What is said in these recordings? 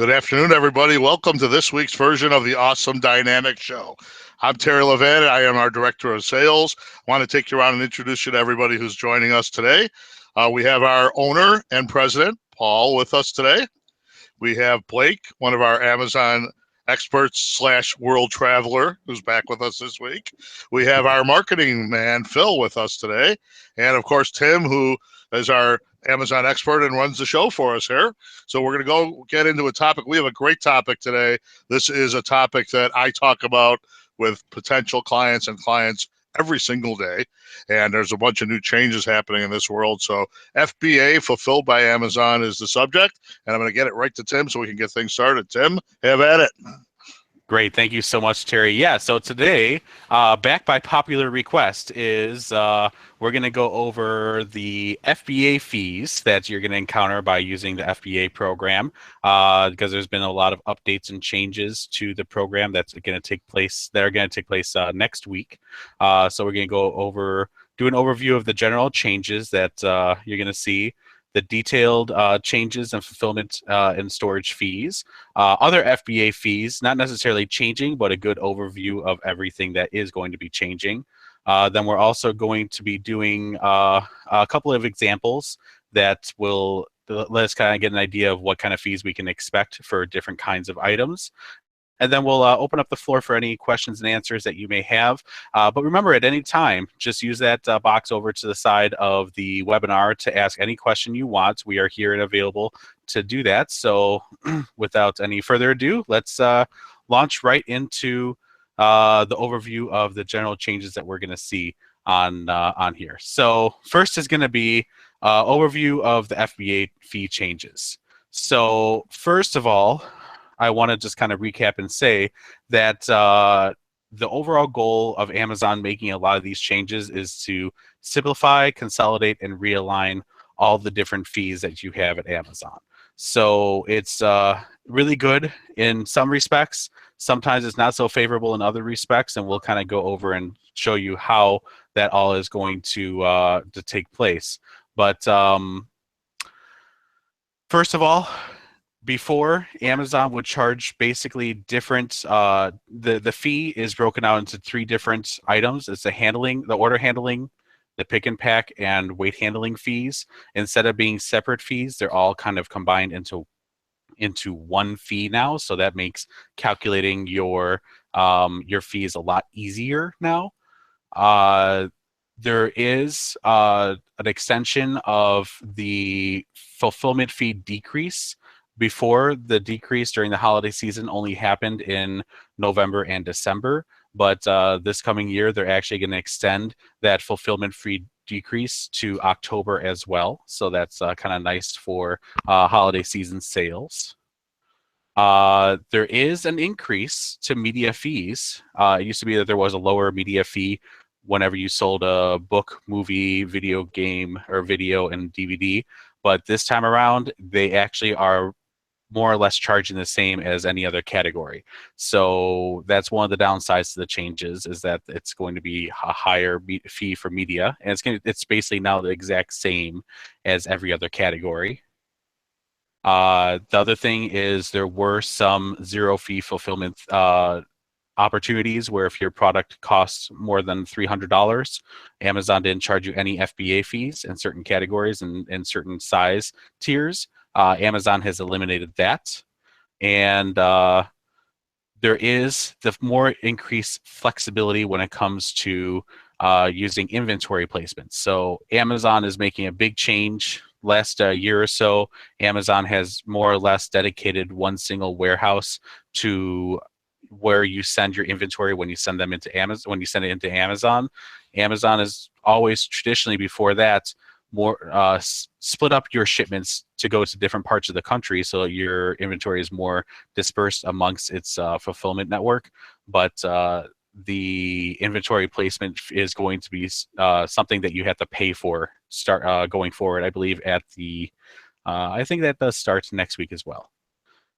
Good afternoon, everybody. Welcome to this week's version of the Awesome Dynamic Show. I'm Terry Levin. I am our Director of Sales. I want to take you around and introduce you to everybody who's joining us today. We have our owner and president, Paul, with us today. We have Blake, one of our Amazon experts slash world traveler, who's back with us this week. We have our marketing man, Phil, with us today. And of course, Tim, who is our Amazon expert and runs the show for us here. So we're going to go get into a topic. We have a great topic today. This is a topic that I talk about with potential clients and clients every single day. And there's a bunch of new changes happening in this world. So FBA, Fulfilled by Amazon, is the subject. And I'm going to get it right to Tim so we can get things started. Tim, have at it. Great. Thank you so much, Terry. Yeah, so today, back by popular request, is we're going to go over the FBA fees that you're going to encounter by using the FBA program, because there's been a lot of updates and changes to the program that are going to take place next week. So we're going to go over, do an overview of the general changes that you're going to see, the detailed changes and fulfillment and storage fees, other FBA fees, not necessarily changing, but a good overview of everything that is going to be changing. Then we're also going to be doing a couple of examples that will let us kind of get an idea of what kind of fees we can expect for different kinds of items. And then we'll open up the floor for any questions and answers that you may have. But remember, at any time, just use that box over to the side of the webinar to ask any question you want. We are here and available to do that. So without any further ado, let's launch right into the overview of the general changes that we're going to see on here. So first is going to be overview of the FBA fee changes. So first of all, I want to just kind of recap and say that the overall goal of Amazon making a lot of these changes is to simplify, consolidate, and realign all the different fees that you have at Amazon. So it's really good in some respects. Sometimes it's not so favorable in other respects, and we'll kind of go over and show you how that all is going to take place. But first of all, before, Amazon would charge basically different, the fee is broken out into three different items. It's the handling, the order handling, the pick and pack, and weight handling fees. Instead of being separate fees, they're all kind of combined into one fee now. So that makes calculating your fees a lot easier now. There is an extension of the fulfillment fee decrease. Before, the decrease during the holiday season only happened in November and December, but this coming year, they're actually going to extend that fulfillment fee decrease to October as well. So that's kind of nice for holiday season sales. There is an increase to media fees. It used to be that there was a lower media fee whenever you sold a book, movie, video game, or video and DVD. But this time around, they actually are more or less charging the same as any other category. So that's one of the downsides to the changes, is that it's going to be a higher fee for media, and it's basically now the exact same as every other category. The other thing is there were some zero fee fulfillment opportunities where if your product costs more than $300, Amazon didn't charge you any FBA fees in certain categories and certain size tiers. Amazon has eliminated that, and there is the more increased flexibility when it comes to using inventory placements. So Amazon is making a big change. Last year or so, Amazon has more or less dedicated one single warehouse to where you send your inventory when you send them into Amazon. When you send it into Amazon, Amazon is always traditionally before that more split up your shipments to go to different parts of the country so your inventory is more dispersed amongst its fulfillment network. But the inventory placement is going to be something that you have to pay for going forward. I believe at the I think that does start next week as well.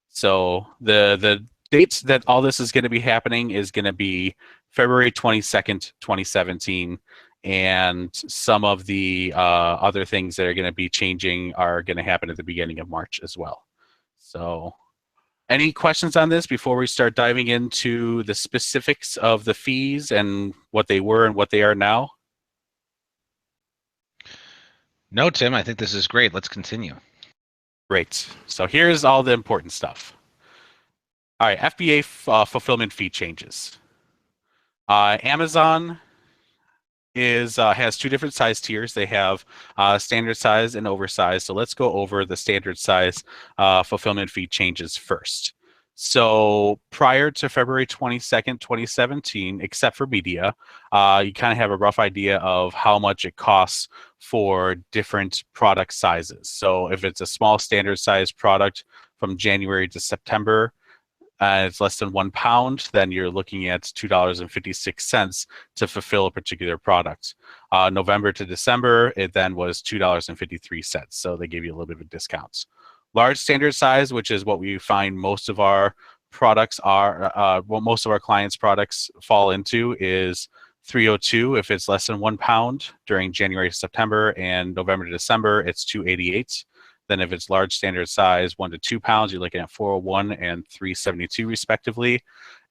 So the dates that all this is going to be happening is going to be February 22nd, 2017. And some of the other things that are going to be changing are going to happen at the beginning of March as well. So Any questions on this before we start diving into the specifics of the fees and what they were and what they are now? No, Tim, I think this is great. Let's continue. Great. So here's all the important stuff. All right, FBA fulfillment fee changes. Amazon has two different size tiers. They have standard size and oversized. So let's go over the standard size fulfillment fee changes first. So prior to February 22nd, 2017, except for media, you kind of have a rough idea of how much it costs for different product sizes. So if it's a small standard size product from January to September, it's less than 1 pound, then you're looking at $2.56 to fulfill a particular product. November to December, it then was $2.53. So they gave you a little bit of a discount. Large standard size, which is what we find most of our products are, what most of our clients' products fall into, is 302 if it's less than 1 pound during January to September, and November to December, it's 288. Then if it's large standard size, 1 to 2 pounds, you're looking at 401 and 372 respectively.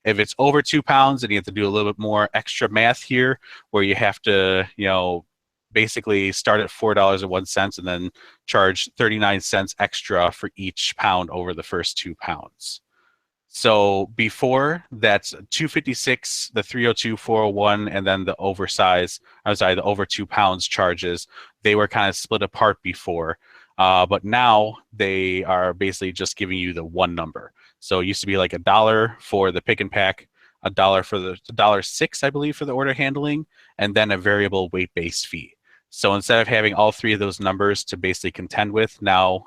If it's over 2 pounds, then you have to do a little bit more extra math here, where you have to, basically start at $4.01 and then charge 39 cents extra for each pound over the first 2 pounds. So before, that's 256, the 302, 401, and then the the over 2 pounds charges, they were kind of split apart before. But now they are basically just giving you the one number. So it used to be like $1 for the pick and pack, $1 for the $1.06, I believe, for the order handling, and then a variable weight-based fee. So instead of having all three of those numbers to basically contend with, now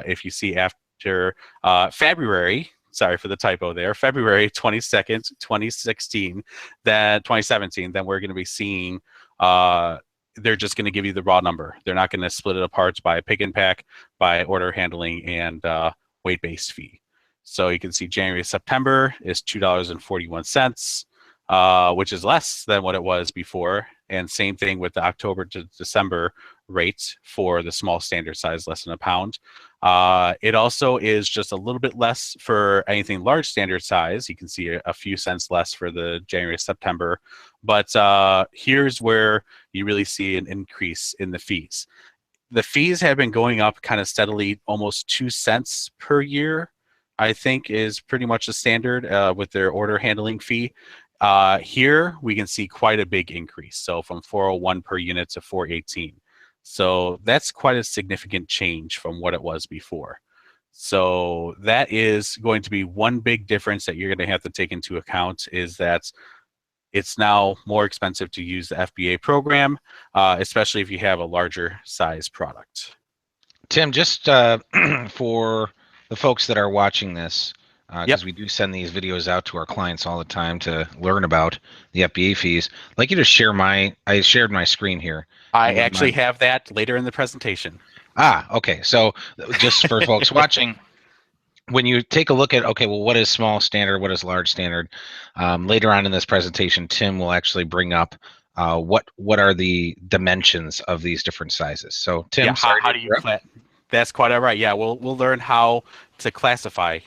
if you see after February, sorry for the typo there, February 22nd, 2016, then 2017, then we're going to be seeing they're just going to give you the raw number. They're not going to split it apart by pick and pack, by order handling, and weight-based fee. So you can see January to September is $2.41, which is less than what it was before. And same thing with the October to December rate for the small standard size, less than a pound. It also is just a little bit less for anything large standard size. You can see a few cents less for the January to September. But here's where you really see an increase in the fees. The fees have been going up kind of steadily, almost 2 cents per year, I think is pretty much the standard with their order handling fee. Here we can see quite a big increase. So from 401 per unit to 418. So that's quite a significant change from what it was before. So that is going to be one big difference that you're going to have to take into account, is that it's now more expensive to use the FBA program, especially if you have a larger size product. Tim, just for the folks that are watching this, because we do send these videos out to our clients all the time to learn about the FBA fees, I'd like you to share I shared my screen here. I actually have that later in the presentation. Okay. So just for folks watching, when you take a look at, okay, well, what is small standard? What is large standard? Later on in this presentation, Tim will actually bring up what are the dimensions of these different sizes. So Tim, how do you that's quite all right. Yeah, we'll learn how to classify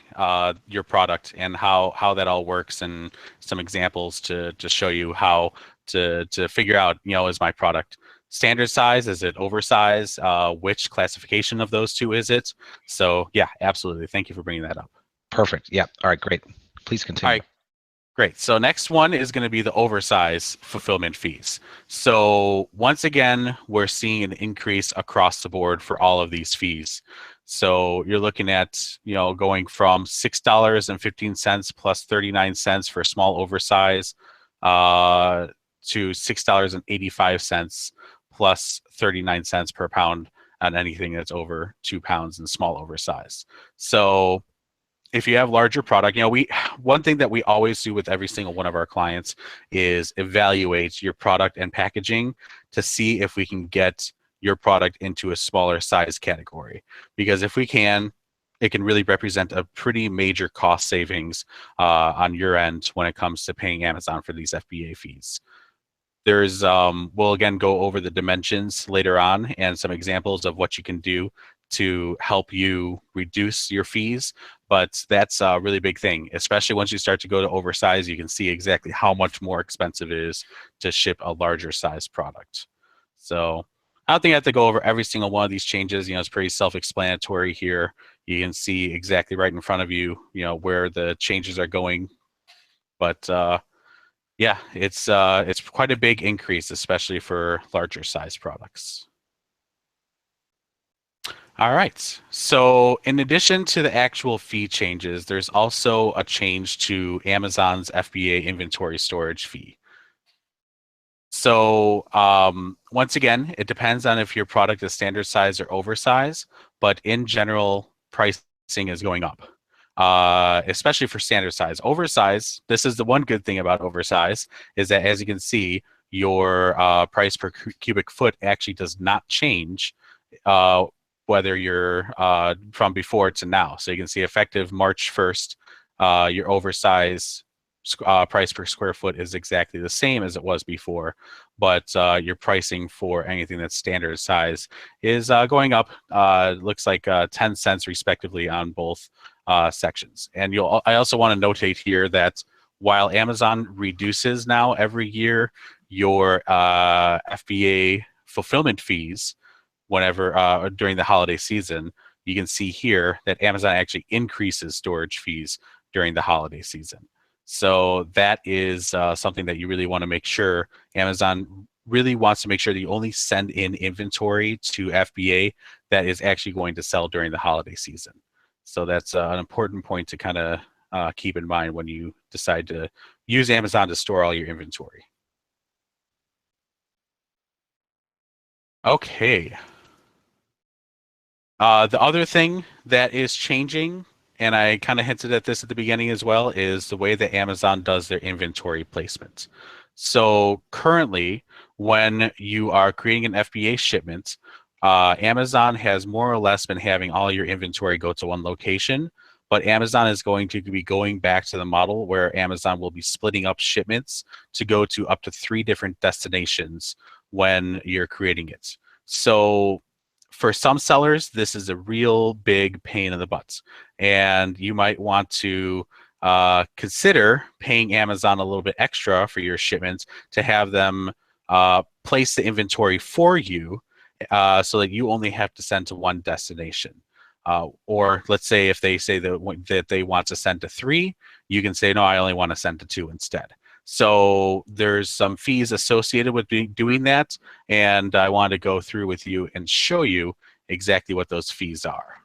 your product and how that all works, and some examples to show you how to figure out, is my product standard size? Is it oversized? Which classification of those two is it? So yeah, absolutely. Thank you for bringing that up. Perfect. Yeah. All right, great. Please continue. All right. Great. So next one is going to be the oversized fulfillment fees. So once again, we're seeing an increase across the board for all of these fees. So you're looking at, going from $6.15 plus 39 cents for small oversize to $6.85 plus 39 cents per pound on anything that's over 2 pounds in small oversize. So if you have larger product, one thing that we always do with every single one of our clients is evaluate your product and packaging to see if we can get your product into a smaller size category. Because if we can, it can really represent a pretty major cost savings on your end when it comes to paying Amazon for these FBA fees. There's, we'll again go over the dimensions later on and some examples of what you can do to help you reduce your fees. But that's a really big thing, especially once you start to go to oversize. You can see exactly how much more expensive it is to ship a larger size product. So I don't think I have to go over every single one of these changes. It's pretty self-explanatory here. You can see exactly right in front of you, where the changes are going. But yeah, it's quite a big increase, especially for larger size products. All right. So in addition to the actual fee changes, there's also a change to Amazon's FBA inventory storage fee. So once again, it depends on if your product is standard size or oversize, but in general, pricing is going up, especially for standard size. Oversize, this is the one good thing about oversize, is that as you can see, your price per cubic foot actually does not change whether you're from before to now. So you can see effective March 1st, your oversize price per square foot is exactly the same as it was before, but your pricing for anything that's standard size is going up. Looks like 10 cents respectively on both sections. And I also want to notate here that while Amazon reduces now every year your FBA fulfillment fees whenever during the holiday season, you can see here that Amazon actually increases storage fees during the holiday season. So that is something that you really want to make sure. Amazon really wants to make sure that you only send in inventory to FBA that is actually going to sell during the holiday season. So that's an important point to kind of keep in mind when you decide to use Amazon to store all your inventory. Okay. The other thing that is changing, and I kind of hinted at this at the beginning as well, is the way that Amazon does their inventory placement. So currently, when you are creating an FBA shipment, Amazon has more or less been having all your inventory go to one location, but Amazon is going to be going back to the model where Amazon will be splitting up shipments to go to up to 3 different destinations when you're creating it. So for some sellers, this is a real big pain in the butts, and you might want to consider paying Amazon a little bit extra for your shipments to have them place the inventory for you so that you only have to send to one destination. Or let's say if they say that they want to send to 3, you can say, no, I only want to send to 2 instead. So there's some fees associated with doing that, and I want to go through with you and show you exactly what those fees are.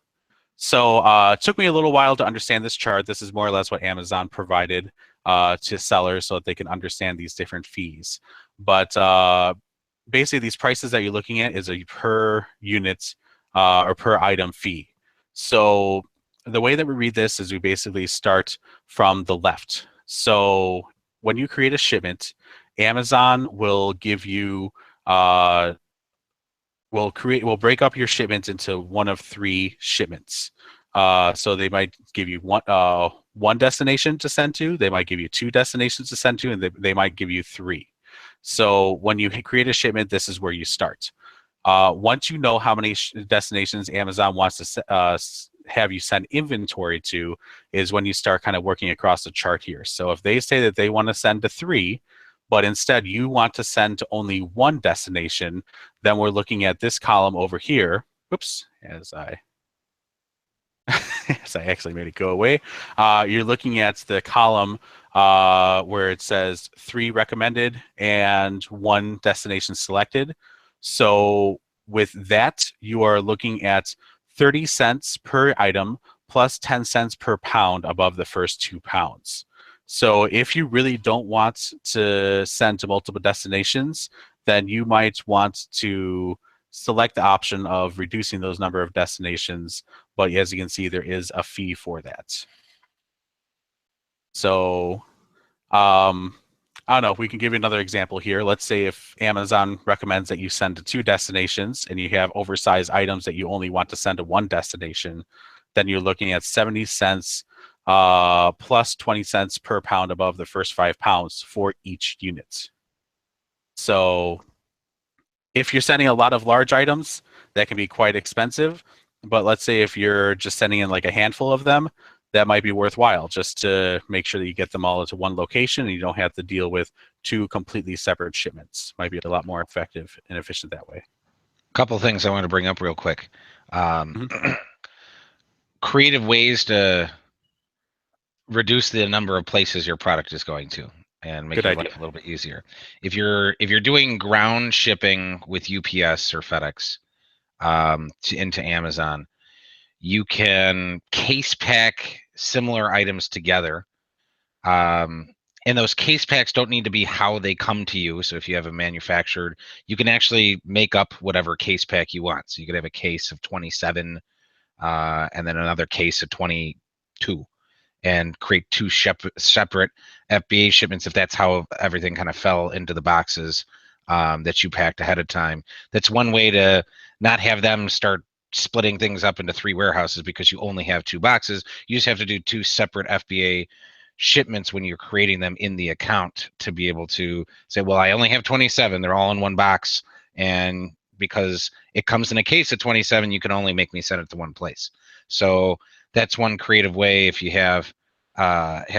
So it took me a little while to understand this chart. This is more or less what Amazon provided to sellers so that they can understand these different fees. But basically, these prices that you're looking at is a per unit or per item fee. So the way that we read this is we basically start from the left. So when you create a shipment, Amazon will give you will break up your shipments into one of 3 shipments. So they might give you one destination to send to, they might give you 2 destinations to send to, and they might give you 3. So when you create a shipment, this is where you start. Once you know how many destinations Amazon wants to have you send inventory to, is when you start kind of working across the chart here. So if they say that they want to send to 3, but instead you want to send to only 1 destination, then we're looking at this column over here. Oops, as I actually made it go away. You're looking at the column where it says 3 recommended and 1 destination selected. So with that, you are looking at 30 cents per item plus 10 cents per pound above the first 2 pounds. So if you really don't want to send to multiple destinations, then you might want to select the option of reducing those number of destinations. But as you can see, there is a fee for that. So I don't know if we can give you another example here. Let's say if Amazon recommends that you send to 2 destinations and you have oversized items that you only want to send to 1 destination, then you're looking at 70 cents plus 20 cents per pound above the first 5 pounds for each unit. So if you're sending a lot of large items, that can be quite expensive. But let's say if you're just sending in like a handful of them, that might be worthwhile, just to make sure that you get them all into one location and you don't have to deal with 2 completely separate shipments. Might be a lot more effective and efficient that way. A couple of things I want to bring up real quick. Mhm. Creative ways to reduce the number of places your product is going to and make Good your idea. life a little bit easier. If you're doing ground shipping with UPS or FedEx into Amazon, you can case pack similar items together. And those case packs don't need to be how they come to you. So if you have a manufactured, you can actually make up whatever case pack you want. So you could have a case of 27 and then another case of 22 and create 2 separate FBA shipments if that's how everything kind of fell into the boxes that you packed ahead of time. That's one way to not have them start splitting things up into 3 warehouses because you only have 2 boxes. You just have to do 2 separate FBA shipments when you're creating them in the account to be able to say, well, I only have 27. They're all in one box. And because it comes in a case of 27, you can only make me send it to one place. So that's one creative way. If you have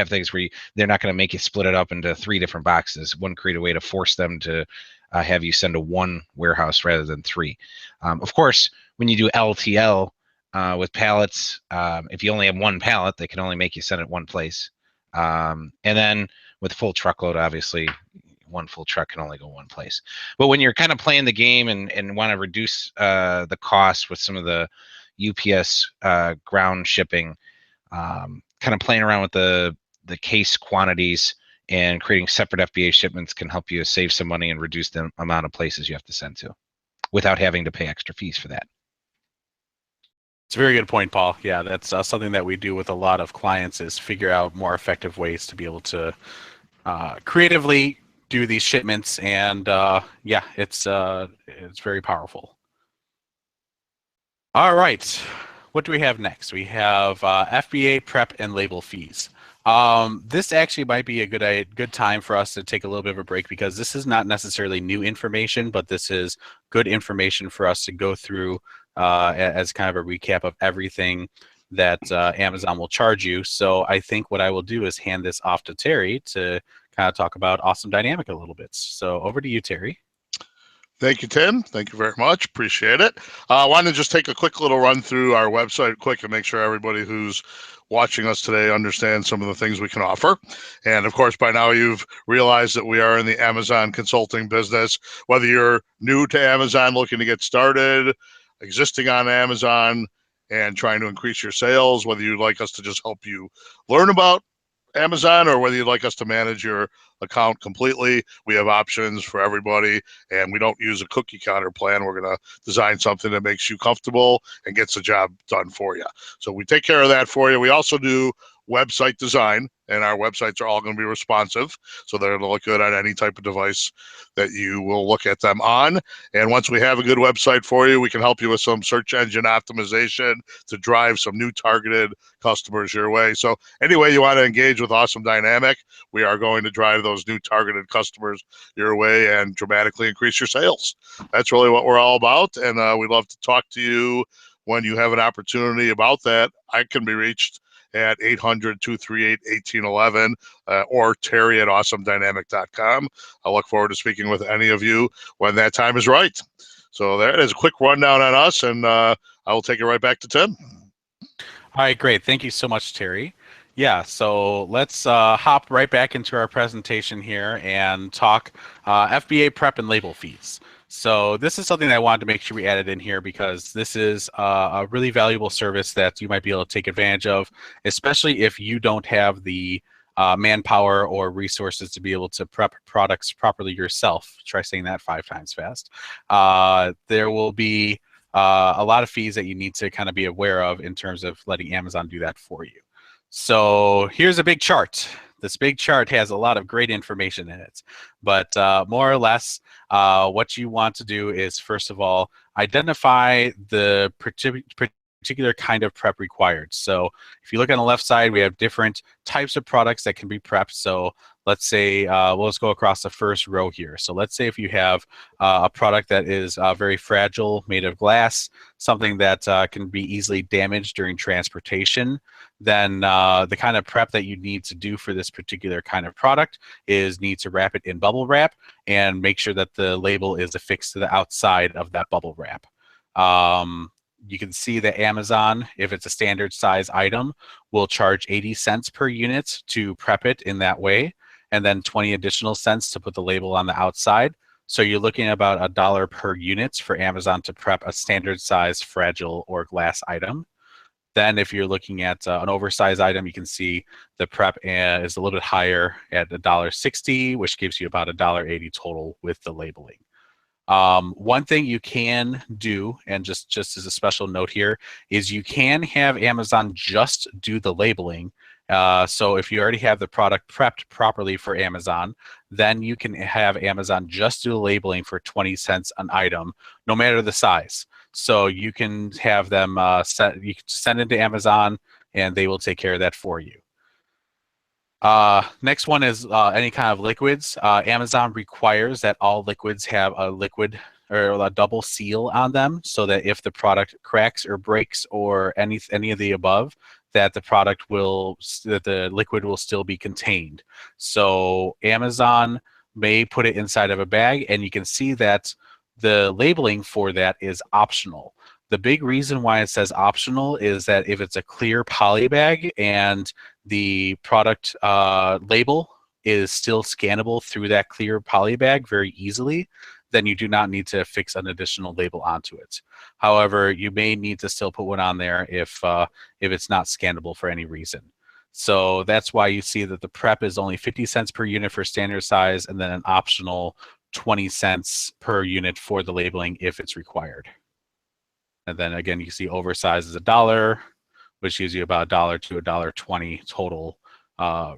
things where they're not going to make you split it up into 3 different boxes, one creative way to force them to have you send to 1 warehouse rather than 3. Of course, when you do LTL with pallets, if you only have 1 pallet, they can only make you send it 1 place. And then with full truckload, obviously, 1 full truck can only go 1 place. But when you're kind of playing the game and want to reduce the cost with some of the UPS ground shipping, kind of playing around with the case quantities and creating separate FBA shipments can help you save some money and reduce the amount of places you have to send to without having to pay extra fees for that. It's a very good point, Paul. Yeah, that's something that we do with a lot of clients is figure out more effective ways to be able to creatively do these shipments, and yeah, it's very powerful. All right, what do we have next? We have FBA prep and label fees. This actually might be a good time for us to take a little bit of a break because this is not necessarily new information, but this is good information for us to go through as kind of a recap of everything that Amazon will charge you. So I think what I will do is hand this off to Terry to kind of talk about Awesome Dynamic a little bit. So over to you, Terry. Thank you, Tim. Thank you very much. Appreciate it. I wanted to just take a quick little run through our website quick and make sure everybody who's watching us today understands some of the things we can offer. And of course, by now you've realized that we are in the Amazon consulting business. Whether you're new to Amazon looking to get started, existing on Amazon and trying to increase your sales, whether you'd like us to just help you learn about Amazon or whether you'd like us to manage your account completely, we have options for everybody, and we don't use a cookie counter plan. We're going to design something that makes you comfortable and gets the job done for you. So we take care of that for you. We also do website design, and our websites are all going to be responsive, so they're going to look good on any type of device that you will look at them on. And once we have a good website for you, we can help you with some search engine optimization to drive some new targeted customers your way. So any way you want to engage with Awesome Dynamic, we are going to drive those new targeted customers your way and dramatically increase your sales. That's really what we're all about, and we'd love to talk to you when you have an opportunity about that. I can be reached at 800-238-1811 or Terry at awesomedynamic.com. I look forward to speaking with any of you when that time is right. So there it is, a quick rundown on us, and I will take it right back to Tim. All right, great. Thank you so much, Terry. Yeah, so let's hop right back into our presentation here and talk FBA prep and label fees. So this is something that I wanted to make sure we added in here because this is a really valuable service that you might be able to take advantage of, especially if you don't have the manpower or resources to be able to prep products properly yourself. Try saying that 5 times fast. There will be a lot of fees that you need to kind of be aware of in terms of letting Amazon do that for you. So here's a big chart. This big chart has a lot of great information in it, but more or less what you want to do is, first of all, identify the particular kind of prep required. So if you look on the left side, we have different types of products that can be prepped. So let's say, let's go across the first row here. So let's say if you have a product that is very fragile, made of glass, something that can be easily damaged during transportation, then the kind of prep that you need to do for this particular kind of product is need to wrap it in bubble wrap and make sure that the label is affixed to the outside of that bubble wrap. You can see that Amazon, if it's a standard size item, will charge 80 cents per unit to prep it in that way, and then 20 additional cents to put the label on the outside. So you're looking at about $1 per unit for Amazon to prep a standard size fragile or glass item. Then if you're looking at an oversized item, you can see the prep is a little bit higher at $1.60, which gives you about $1.80 total with the labeling. One thing you can do, and just as a special note here, is you can have Amazon just do the labeling. So if you already have the product prepped properly for Amazon, then you can have Amazon just do the labeling for 20 cents an item, no matter the size. So you can have them you can send it to Amazon, and they will take care of that for you. Next one is any kind of liquids. Amazon requires that all liquids have a liquid or a double seal on them, so that if the product cracks or breaks or any of the above, that the liquid will still be contained. So Amazon may put it inside of a bag, and you can see that the labeling for that is optional. The big reason why it says optional is that if it's a clear poly bag and the product label is still scannable through that clear poly bag very easily, then you do not need to fix an additional label onto it. However, you may need to still put one on there if it's not scannable for any reason. So that's why you see that the prep is only 50 cents per unit for standard size, and then an optional 20 cents per unit for the labeling if it's required. And then again, you see oversized is $1, which gives you about $1 to $1.20 total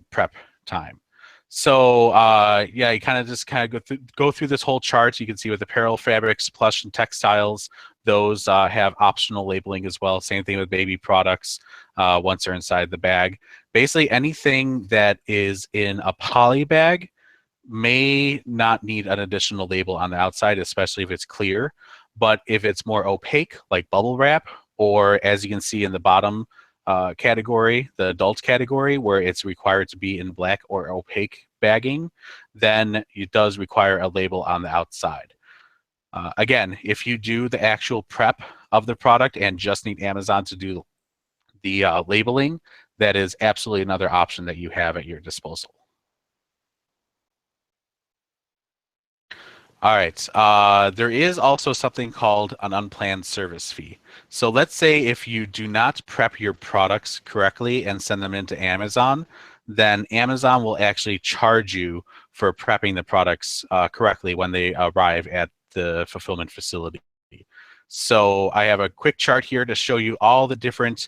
prep time. So yeah, you kind of go through this whole chart. You can see with apparel, fabrics, plush, and textiles, those have optional labeling as well. Same thing with baby products once they're inside the bag. Basically, anything that is in a poly bag may not need an additional label on the outside, especially if it's clear. But if it's more opaque, like bubble wrap, or as you can see in the bottom category, the adult category, where it's required to be in black or opaque bagging, then it does require a label on the outside. Again, if you do the actual prep of the product and just need Amazon to do the labeling, that is absolutely another option that you have at your disposal. All right, there is also something called an unplanned service fee. So let's say if you do not prep your products correctly and send them into Amazon, then Amazon will actually charge you for prepping the products correctly when they arrive at the fulfillment facility. So I have a quick chart here to show you all the different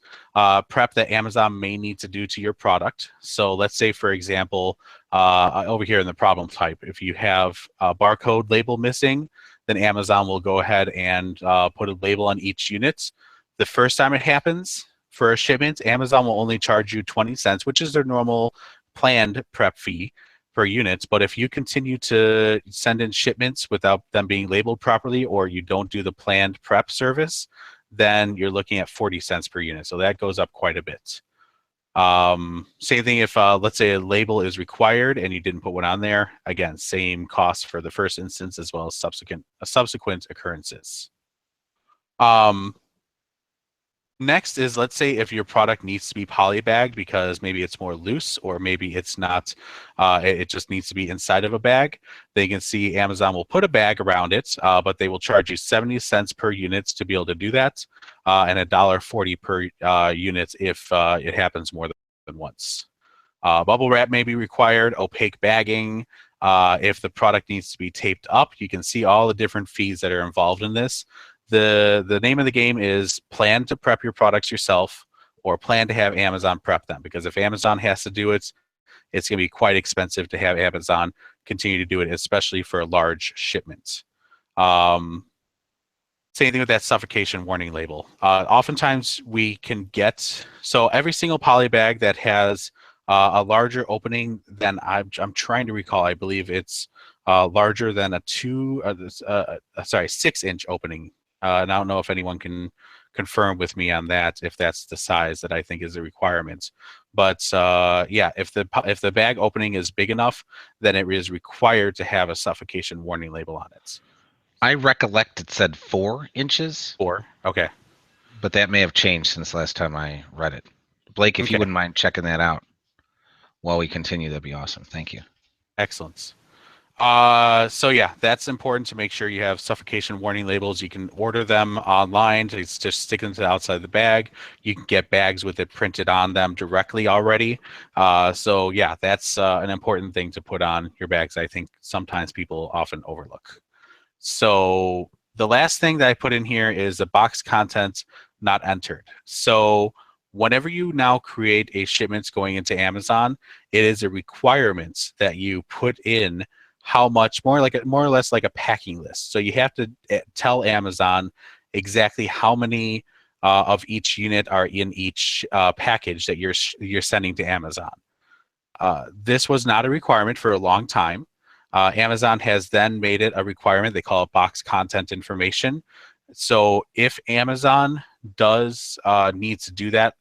prep that Amazon may need to do to your product. So let's say, for example, over here in the problem type, if you have a barcode label missing, then Amazon will go ahead and put a label on each unit. The first time it happens for a shipment, Amazon will only charge you 20 cents, which is their normal planned prep fee per unit. But if you continue to send in shipments without them being labeled properly, or you don't do the planned prep service, then you're looking at 40 cents per unit. So that goes up quite a bit. Same thing if let's say a label is required and you didn't put one on there. Again, same cost for the first instance as well as subsequent occurrences. Next is, let's say if your product needs to be polybagged because maybe it's more loose, or maybe it's not, it just needs to be inside of a bag. They can see Amazon will put a bag around it, but they will charge you 70 cents per unit to be able to do that, and $1.40 per unit if it happens more than once. Bubble wrap may be required, opaque bagging. If the product needs to be taped up, you can see all the different fees that are involved in this. The name of the game is plan to prep your products yourself, or plan to have Amazon prep them, because if Amazon has to do it, it's going to be quite expensive to have Amazon continue to do it, especially for large shipments. Same thing with that suffocation warning label. Oftentimes we can get, so every single poly bag that has A larger opening than I'm trying to recall. I believe it's larger than a 6-inch opening. And I don't know if anyone can confirm with me on that, if that's the size that I think is a requirement. But yeah, if the bag opening is big enough, then it is required to have a suffocation warning label on it. I recollect it said 4 inches. 4, okay. But that may have changed since last time I read it. Blake, if you wouldn't mind checking that out while we continue, that'd be awesome. Thank you. Excellent. So yeah, that's important to make sure you have suffocation warning labels. You can order them online. Just stick them to the outside of the bag. You can get bags with it printed on them directly already. So yeah, that's an important thing to put on your bags. I think sometimes people often overlook. So the last thing that I put in here is the box content not entered. So whenever you now create a shipment going into Amazon, it is a requirement that you put in how much, more or less like a packing list. So you have to tell Amazon exactly how many of each unit are in each package that you're sending to Amazon. This was not a requirement for a long time. Amazon has then made it a requirement. They call it box content information. So if Amazon does need to do that,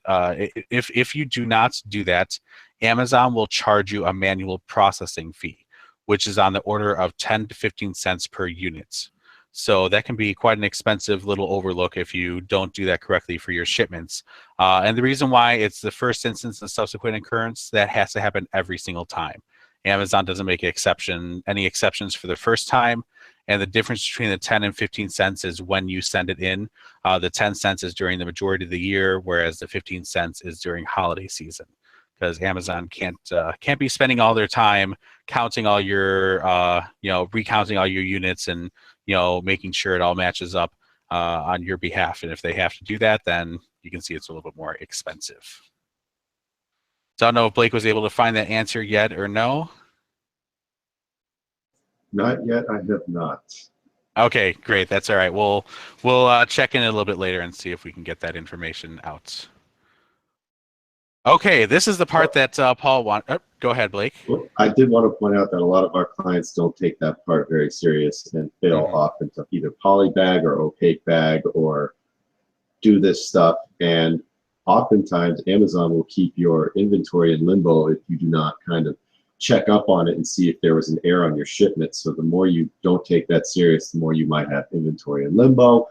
if you do not do that, Amazon will charge you a manual processing fee, which is on the order of 10 to 15 cents per unit. So that can be quite an expensive little overlook if you don't do that correctly for your shipments. And the reason why it's the first instance and subsequent occurrence, that has to happen every single time. Amazon doesn't make any exceptions for the first time. And the difference between the 10 and 15 cents is when you send it in. The 10 cents is during the majority of the year, whereas the 15 cents is during holiday season. Because Amazon can't be spending all their time counting all your, recounting all your units and, making sure it all matches up on your behalf. And if they have to do that, then you can see it's a little bit more expensive. So I don't know if Blake was able to find that answer yet or no. Not yet. I have not. Okay, great. That's all right. We'll check in a little bit later and see if we can get that information out. Okay, this is the part that Paul wanted. Oh, go ahead, Blake. Well, I did want to point out that a lot of our clients don't take that part very serious and fail off into either polybag or opaque bag or do this stuff. And oftentimes Amazon will keep your inventory in limbo if you do not kind of check up on it and see if there was an error on your shipment. So the more you don't take that serious, the more you might have inventory in limbo.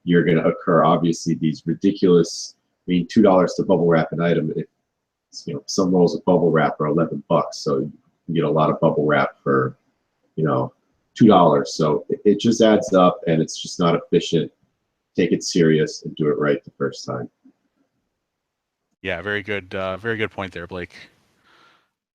You're going to occur, obviously, these ridiculous, $2 to bubble wrap an item. Some rolls of bubble wrap are $11, so you get a lot of bubble wrap for, $2. So it just adds up, and it's just not efficient. Take it serious and do it right the first time. Yeah, very good point there, Blake.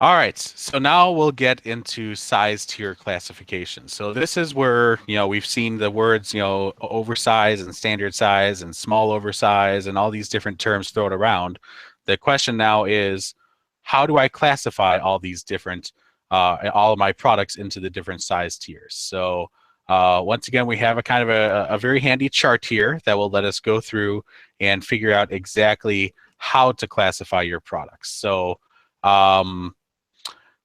All right, so now we'll get into size tier classification. So this is where, we've seen the words, oversize and standard size and small oversize and all these different terms thrown around. The question now is, how do I classify all these different, all of my products into the different size tiers? So once again, we have a kind of a very handy chart here that will let us go through and figure out exactly how to classify your products. So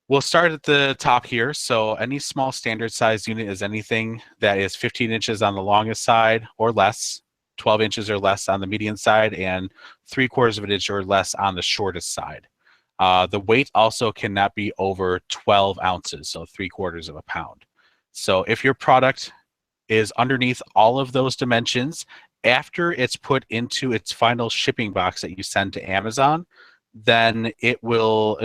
we'll start at the top here. So any small standard size unit is anything that is 15 inches on the longest side or less, 12 inches or less on the median side, and 3/4 of an inch or less on the shortest side. The weight also cannot be over 12 ounces, so 3/4 of a pound. So if your product is underneath all of those dimensions, after it's put into its final shipping box that you send to Amazon, then it will,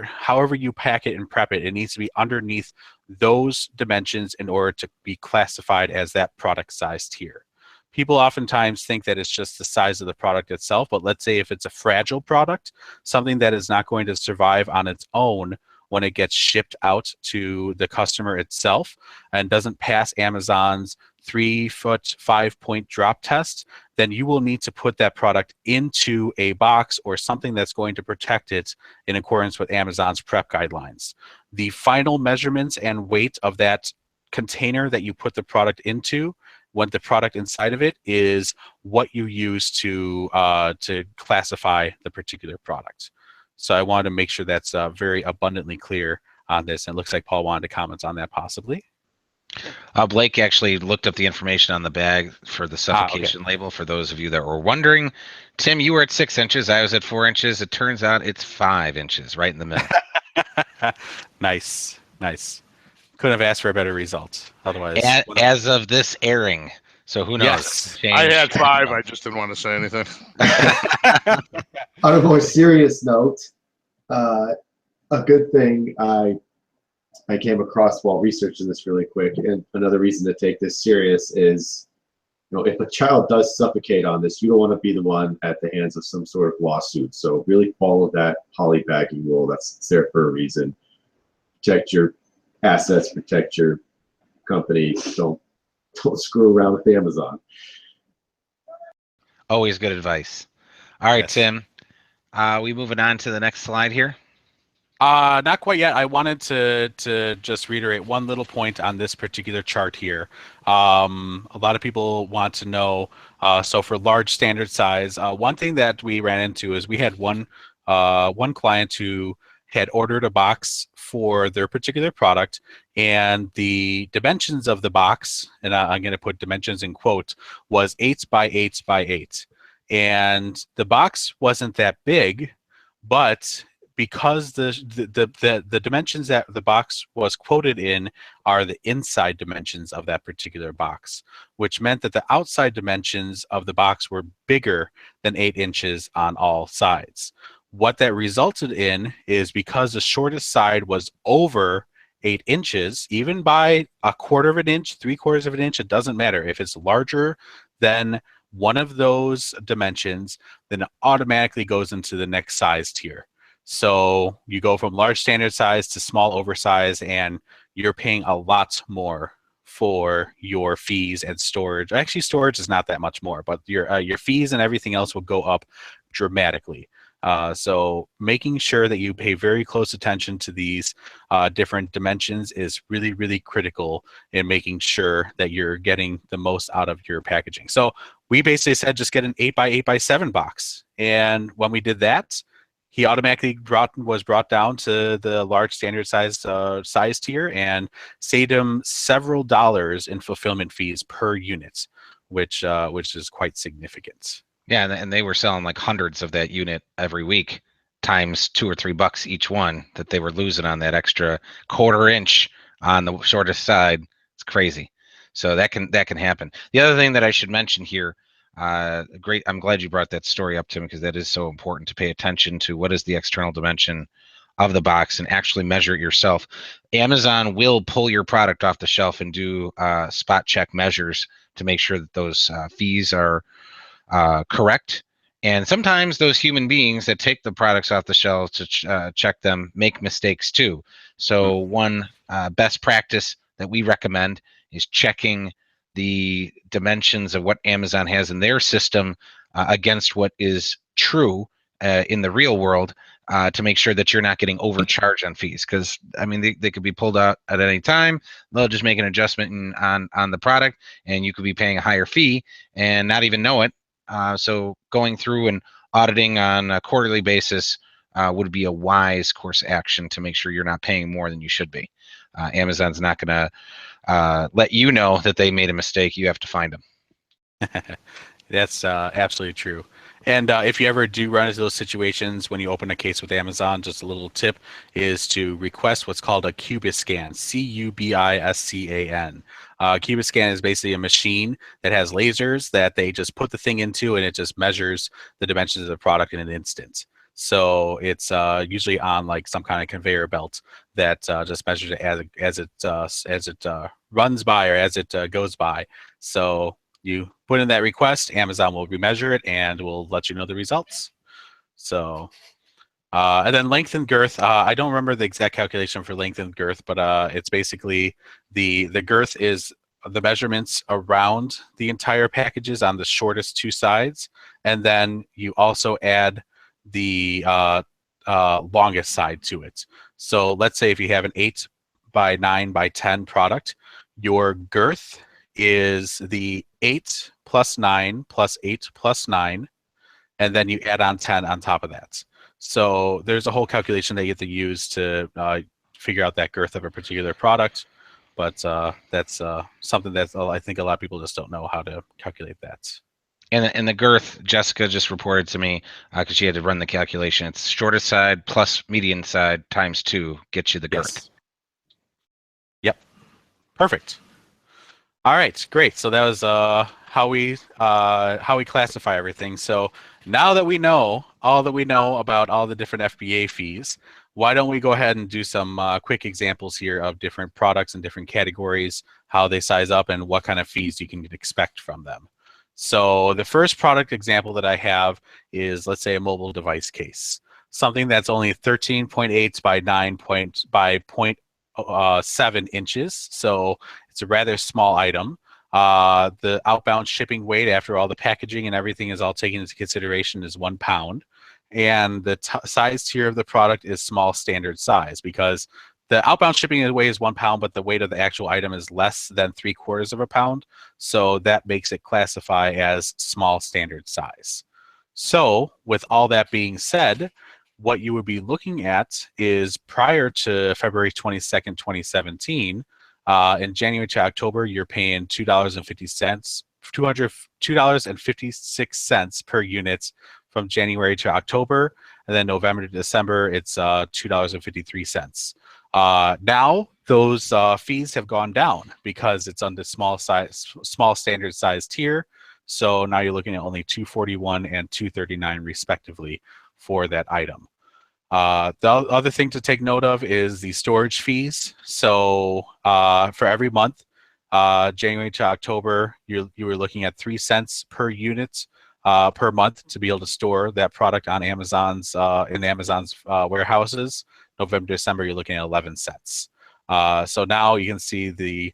however you pack it and prep it, it needs to be underneath those dimensions in order to be classified as that product size tier. People oftentimes think that it's just the size of the product itself, but let's say if it's a fragile product, something that is not going to survive on its own when it gets shipped out to the customer itself and doesn't pass Amazon's 3-foot 5-point drop test, then you will need to put that product into a box or something that's going to protect it in accordance with Amazon's prep guidelines. The final measurements and weight of that container that you put the product into, when the product inside of it, is what you use to classify the particular product. So I wanted to make sure that's very abundantly clear on this. And it looks like Paul wanted to comment on that possibly. Blake actually looked up the information on the bag for the suffocation label for those of you that were wondering. Tim, you were at 6 inches. I was at 4 inches. It turns out it's 5 inches, right in the middle. Nice. Couldn't have asked for a better result. Otherwise, as of this airing. So who knows? Yes. I had 5. I just didn't want to say anything. On a more serious note, a good thing I came across while researching this really quick, and another reason to take this serious is, if a child does suffocate on this, you don't want to be the one at the hands of some sort of lawsuit. So really follow that polybagging rule. That's there for a reason. Protect your assets, protect your company. Don't screw around with Amazon. Always good advice. All right, Yes. Tim. We moving on to the next slide here. Not quite yet. I wanted to just reiterate one little point on this particular chart here. A lot of people want to know, so for large standard size, one thing that we ran into is we had one client who had ordered a box for their particular product, and the dimensions of the box, and I'm going to put dimensions in quote, was 8 by 8 by 8. And the box wasn't that big, but because the dimensions that the box was quoted in are the inside dimensions of that particular box, which meant that the outside dimensions of the box were bigger than 8 inches on all sides. What that resulted in is, because the shortest side was over 8 inches, even by 1/4 of an inch, 3/4 of an inch, it doesn't matter. If it's larger than one of those dimensions, then it automatically goes into the next size tier. So you go from large standard size to small oversize, and you're paying a lot more for your fees and storage. Actually, storage is not that much more, but your fees and everything else will go up dramatically. So making sure that you pay very close attention to these different dimensions is really, really critical in making sure that you're getting the most out of your packaging. So we basically said just get an 8 by 8 by 7 box. And when we did that, he automatically was brought down to the large standard size tier, and saved him several dollars in fulfillment fees per unit, which is quite significant. Yeah, and they were selling like hundreds of that unit every week, times $2 or $3 each one that they were losing on that extra 1/4 inch on the shortest side. It's crazy. So that can happen. The other thing that I should mention here, great. I'm glad you brought that story up, Tim, because that is so important to pay attention to. What is the external dimension of the box, and actually measure it yourself. Amazon will pull your product off the shelf and do spot check measures to make sure that those fees are correct. And sometimes those human beings that take the products off the shelf to check them make mistakes too. So one best practice that we recommend is checking the dimensions of what Amazon has in their system against what is true in the real world, to make sure that you're not getting overcharged on fees. Because I mean, they could be pulled out at any time. They'll just make an adjustment on the product, and you could be paying a higher fee and not even know it. So going through and auditing on a quarterly basis would be a wise course of action to make sure you're not paying more than you should be. Amazon's not going to let you know that they made a mistake. You have to find them. That's absolutely true. And if you ever do run into those situations when you open a case with Amazon, just a little tip is to request what's called a Cubiscan, Cubiscan. Cubiscan is basically a machine that has lasers that they just put the thing into, and it just measures the dimensions of the product in an instant. So it's usually on like some kind of conveyor belt that just measures it as it runs by, or as it goes by. So you put in that request, Amazon will remeasure it and will let you know the results. So, and then length and girth. I don't remember the exact calculation for length and girth, but it's basically the girth is the measurements around the entire packages on the shortest 2 sides, and then you also add the longest side to it. So let's say if you have an 8 by 9 by 10 product, your girth is the 8 plus 9 plus 8 plus 9, and then you add on 10 on top of that. So there's a whole calculation that you have to use to figure out that girth of a particular product. But that's something that I think a lot of people just don't know how to calculate that. And the girth, Jessica just reported to me because she had to run the calculation. It's shortest side plus median side times 2 gets you the girth. Yes. Yep. Perfect. All right, great. So that was how we classify everything. So now that we know all that we know about all the different FBA fees, why don't we go ahead and do some quick examples here of different products and different categories, how they size up, and what kind of fees you can expect from them. So the first product example that I have is, let's say, a mobile device case, something that's only 13.8 by 9 by 0.7 inches. So it's a rather small item. The outbound shipping weight, after all the packaging and everything is all taken into consideration, is 1 pound. And the size tier of the product is small standard size, because the outbound shipping weight is 1 pound, but the weight of the actual item is less than 3/4 of a pound. So that makes it classify as small standard size. So with all that being said, what you would be looking at is, prior to February 22nd, 2017, in January to October, you're paying $2.50, $2.56 per unit from January to October, and then November to December, it's $2.53. Now those fees have gone down because it's on the small standard size tier. So now you're looking at only $241 and $239 respectively for that item. The other thing to take note of is the storage fees. So for every month, January to October, you were looking at 3 cents per unit per month to be able to store that product on Amazon's in Amazon's warehouses. November, December, you're looking at 11 cents. So now you can see the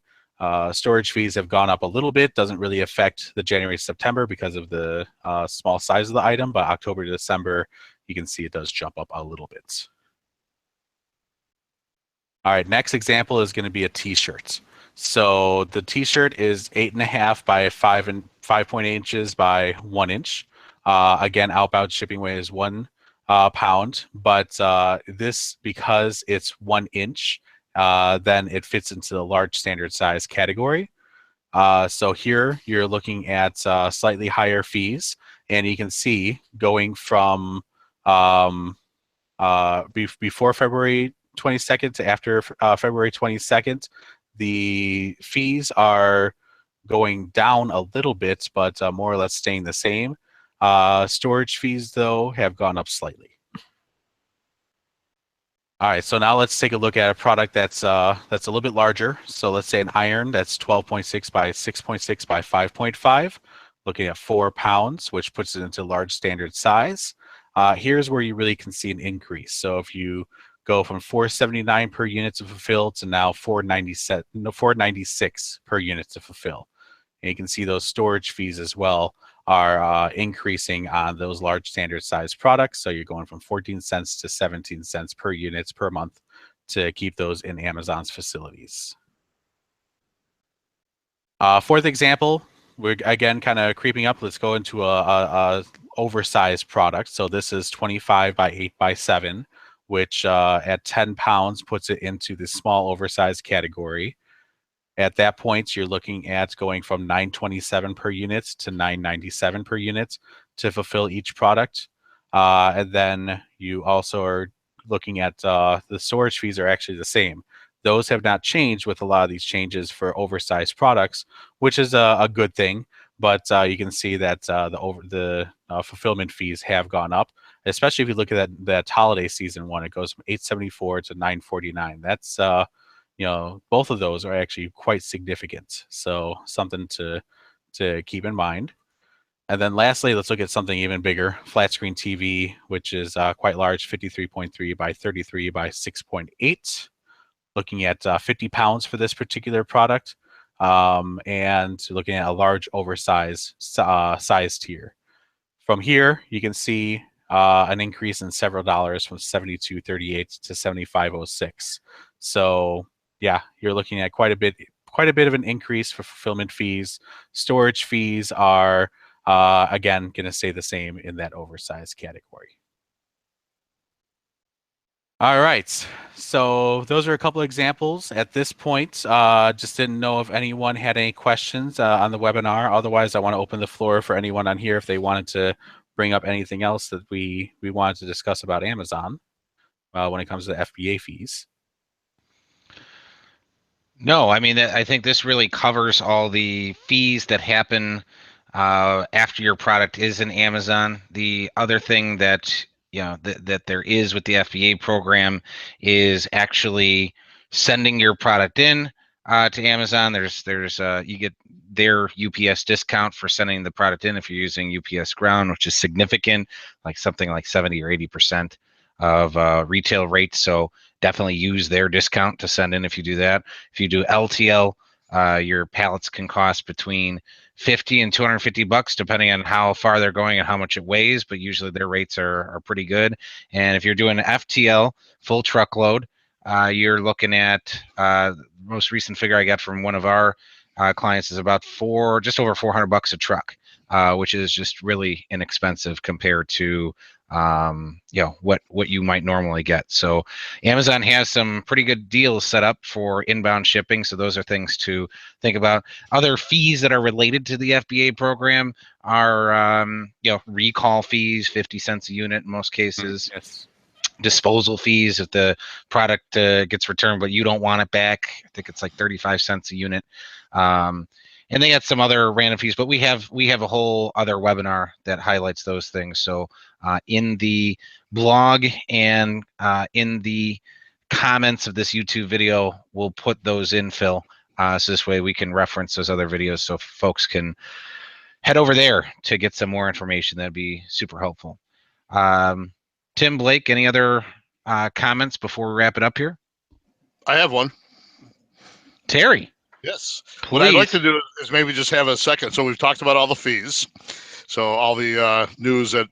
storage fees have gone up a little bit. Doesn't really affect the January, September because of the small size of the item, but October to December, you can see it does jump up a little bit. All right, next example is going to be a t-shirt. So the t-shirt is 8.5 by 5.8 inches by 1 inch. Again, outbound shipping weight is 1 pound, but this, because it's 1 inch, then it fits into the large standard size category. So here you're looking at slightly higher fees, and you can see going from before February 22nd to after February 22nd, the fees are going down a little bit, but more or less staying the same. Storage fees, though, have gone up slightly. All right, so now let's take a look at a product that's a little bit larger. So let's say an iron that's 12.6 by 6.6 by 5.5, looking at 4 pounds, which puts it into large standard size. Here's where you really can see an increase. So if you go from $4.79 per unit to fulfill to now $4.96 per unit to fulfill. And you can see those storage fees as well are increasing on those large standard size products. So you're going from 14 cents to 17 cents per unit per month to keep those in Amazon's facilities. Fourth example, we're again kind of creeping up. Let's go into a oversized product. So this is 25 by 8 by 7, which at 10 pounds puts it into the small oversized category. At that point, you're looking at going from $9.27 per unit to $9.97 per unit to fulfill each product. And then you also are looking at the storage fees are actually the same. Those have not changed with a lot of these changes for oversized products, which is a good thing. But you can see that the fulfillment fees have gone up, especially if you look at that holiday season one. It goes from $8.74 to $9.49. That's both of those are actually quite significant. So something to keep in mind. And then lastly, let's look at something even bigger, flat screen TV, which is quite large, 53.3 by 33 by 6.8. Looking at 50 pounds for this particular product, and looking at a large oversized size tier. From here, you can see an increase in several dollars from $72.38 to $75.06. So yeah, you're looking at quite a bit of an increase for fulfillment fees. Storage fees are again going to stay the same in that oversized category. All right. So those are a couple of examples at this point. Just didn't know if anyone had any questions on the webinar. Otherwise, I want to open the floor for anyone on here if they wanted to bring up anything else that we wanted to discuss about Amazon when it comes to FBA fees. No, I mean, I think this really covers all the fees that happen after your product is in Amazon. The other thing that that there is with the FBA program is actually sending your product in to Amazon. There's you get their UPS discount for sending the product in if you're using UPS Ground, which is significant, like something like 70 or 80% of retail rates. So definitely use their discount to send in if you do that. If you do LTL, your pallets can cost between 50 and 250 bucks, depending on how far they're going and how much it weighs. But usually their rates are pretty good. And if you're doing FTL, full truckload, you're looking at most recent figure I got from one of our clients is about just over 400 bucks a truck, which is just really inexpensive compared to what you might normally get. So Amazon has some pretty good deals set up for inbound shipping. So those are things to think about. Other fees that are related to the FBA program are recall fees, 50 cents a unit in most cases. Yes. Disposal fees if the product gets returned but you don't want it back. I think it's like 35 cents a unit. And they had some other random fees, but we have a whole other webinar that highlights those things. So in the blog and in the comments of this YouTube video, we'll put those in, Phil. So this way we can reference those other videos so folks can head over there to get some more information. That'd be super helpful. Tim, Blake, any other comments before we wrap it up here? I have one. Terry. Yes. Please. What I'd like to do is maybe just have a second. So we've talked about all the fees. So all the news that,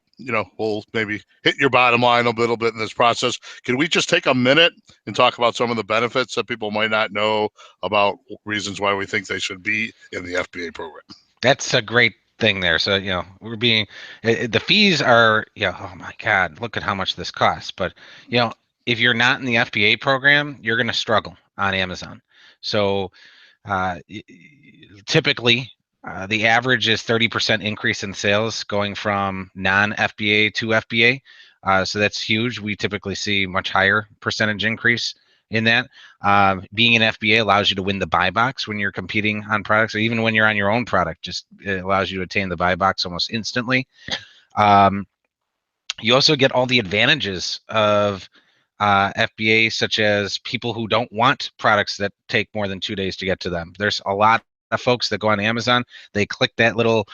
will maybe hit your bottom line a little bit in this process. Can we just take a minute and talk about some of the benefits that people might not know about, reasons why we think they should be in the FBA program? That's a great thing there. So, we're being, the fees are, oh my God, look at how much this costs. But, if you're not in the FBA program, you're going to struggle on Amazon. So typically, the average is 30% increase in sales going from non-FBA to FBA. So that's huge. We typically see much higher percentage increase in that. Being an FBA allows you to win the buy box when you're competing on products, or even when you're on your own product, it allows you to attain the buy box almost instantly. You also get all the advantages of FBA, such as people who don't want products that take more than 2 days to get to them. There's a lot of folks that go on Amazon, they click that little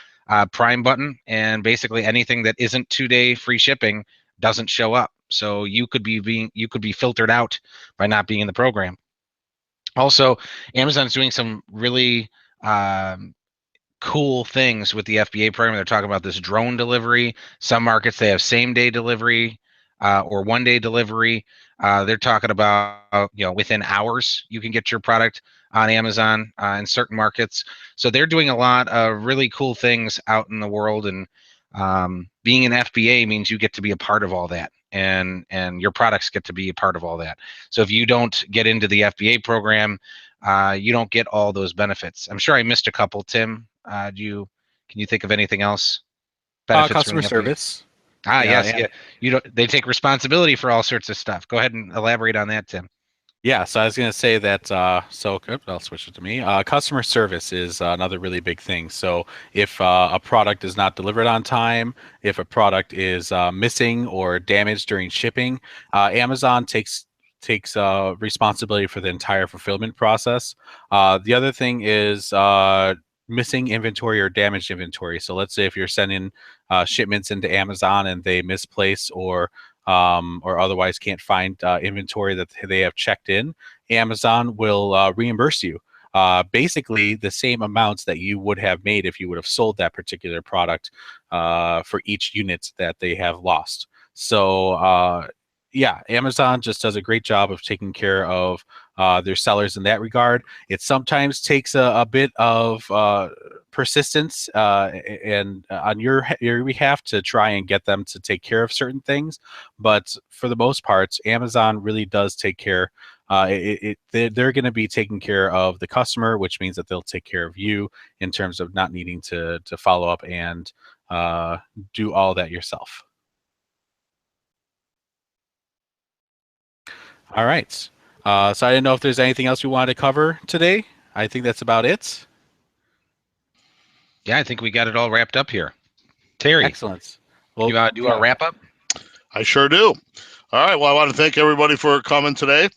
Prime button, and basically anything that isn't 2-day free shipping doesn't show up. So you could be filtered out by not being in the program. Also, Amazon's doing some really cool things with the FBA program. They're talking about this drone delivery. Some markets, they have same-day delivery or one-day delivery. They're talking about, within hours, you can get your product on Amazon in certain markets. So they're doing a lot of really cool things out in the world. And being an FBA means you get to be a part of all that. And your products get to be a part of all that. So if you don't get into the FBA program, you don't get all those benefits. I'm sure I missed a couple, Tim. Can you think of anything else? Benefits Customer service. Yes. They take responsibility for all sorts of stuff. Go ahead and elaborate on that, Tim. Yeah, so I was going to say that, I'll switch it to me. Customer service is another really big thing. So if a product is not delivered on time, if a product is missing or damaged during shipping, Amazon takes responsibility for the entire fulfillment process. The other thing is missing inventory or damaged inventory. So let's say if you're sending shipments into Amazon and they misplace or otherwise can't find inventory that they have checked in, Amazon will reimburse you basically the same amounts that you would have made if you would have sold that particular product for each unit that they have lost. So yeah, Amazon just does a great job of taking care of their sellers in that regard. It sometimes takes a bit of persistence and on your behalf to try and get them to take care of certain things. But for the most part, Amazon really does take care. They're going to be taking care of the customer, which means that they'll take care of you in terms of not needing to follow up and do all that yourself. All right. So I didn't know if there's anything else we wanted to cover today. I think that's about it. Yeah, I think we got it all wrapped up here. Terry, Excellent. Well, you do our wrap up? I sure do. All right. Well, I want to thank everybody for coming today,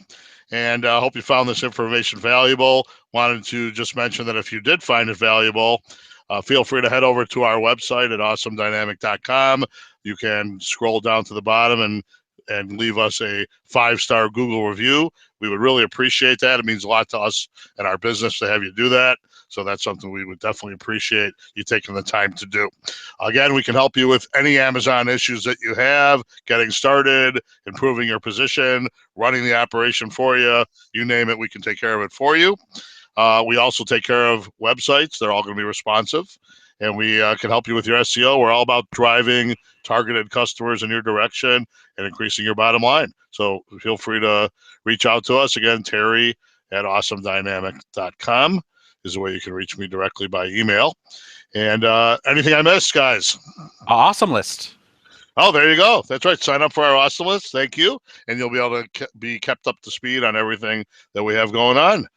and I hope you found this information valuable. Wanted to just mention that if you did find it valuable, feel free to head over to our website at awesomedynamic.com. You can scroll down to the bottom and leave us a 5-star Google review. We would really appreciate that. It means a lot to us and our business to have you do that. So that's something we would definitely appreciate you taking the time to do. Again, we can help you with any Amazon issues that you have, getting started, improving your position, running the operation for you. You name it, we can take care of it for you. We also take care of websites. They're all going to be responsive. And we can help you with your SEO. We're all about driving targeted customers in your direction and increasing your bottom line. So feel free to reach out to us. Again, Terry at awesomedynamic.com is the way you can reach me directly by email. And anything I missed, guys? Awesome list. Oh, there you go. That's right. Sign up for our awesome list. Thank you. And you'll be able to be kept up to speed on everything that we have going on.